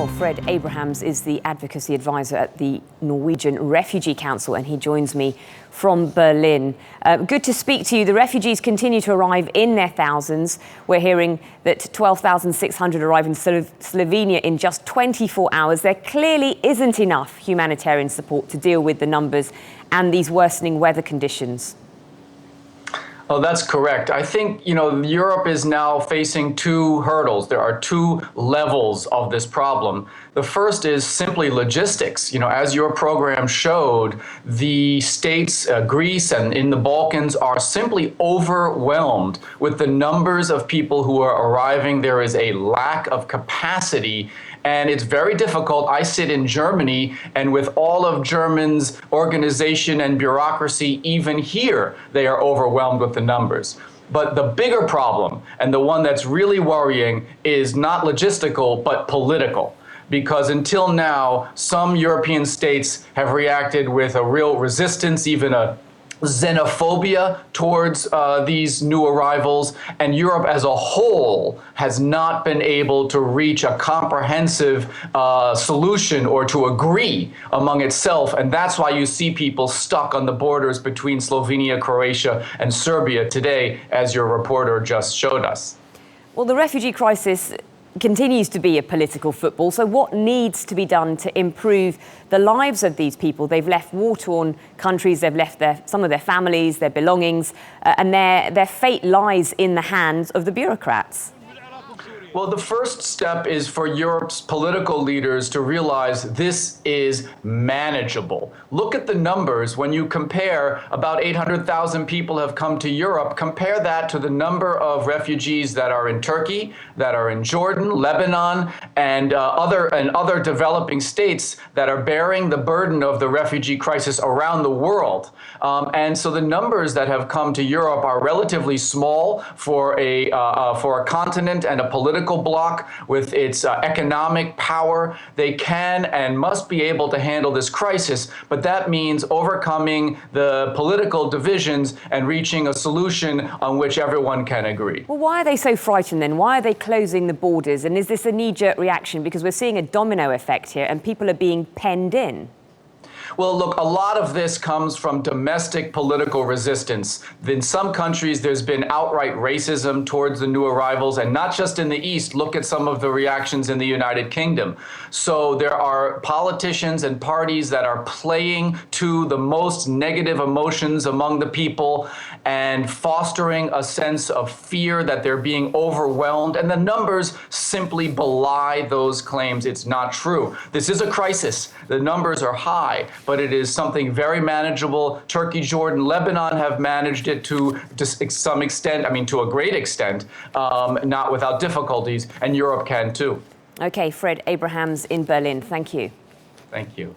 Well, Fred Abrahams is the advocacy advisor at the Norwegian Refugee Council, and he joins me from Berlin. Good to speak to you. The refugees continue to arrive in their thousands. We're hearing that 12,600 arrive in Slovenia in just 24 hours. There clearly isn't enough humanitarian support to deal with the numbers and these worsening weather conditions. Oh, that's correct. I think, Europe is now facing two hurdles. There are two levels of this problem. The first is simply logistics. As your program showed, the states, Greece and in the Balkans, are simply overwhelmed with the numbers of people who are arriving. There is a lack of capacity, and it's very difficult. I sit in Germany, and with all of Germany's organization and bureaucracy, even here, they are overwhelmed with the numbers. But the bigger problem, and the one that's really worrying, is not logistical, but political. Because until now, some European states have reacted with a real resistance, even a xenophobia towards these new arrivals, and Europe as a whole has not been able to reach a comprehensive solution or to agree among itself, and that's why you see people stuck on the borders between Slovenia, Croatia, and Serbia today, as your reporter just showed us. Well, the refugee crisis continues to be a political football. So what needs to be done to improve the lives of these people? They've left war-torn countries, they've left some of their families, their belongings, and their fate lies in the hands of the bureaucrats. Well, the first step is for Europe's political leaders to realize this is manageable. Look at the numbers. When you compare, about 800,000 people have come to Europe. Compare that to the number of refugees that are in Turkey, that are in Jordan, Lebanon, and other developing states that are bearing the burden of the refugee crisis around the world. And so the numbers that have come to Europe are relatively small for a continent and a political bloc with its economic power. They can and must be able to handle this crisis, but that means overcoming the political divisions and reaching a solution on which everyone can agree. Well, why are they so frightened then? Why are they closing the borders? And is this a knee-jerk reaction? Because we're seeing a domino effect here and people are being penned in. Well, look, a lot of this comes from domestic political resistance. In some countries, there's been outright racism towards the new arrivals, and not just in the East. Look at some of the reactions in the United Kingdom. So there are politicians and parties that are playing to the most negative emotions among the people and fostering a sense of fear that they're being overwhelmed. And the numbers simply belie those claims. It's not true. This is a crisis. The numbers are high, but it is something very manageable. Turkey, Jordan, Lebanon have managed it to some extent, to a great extent, not without difficulties, and Europe can too. Okay, Fred Abrahams in Berlin, thank you. Thank you.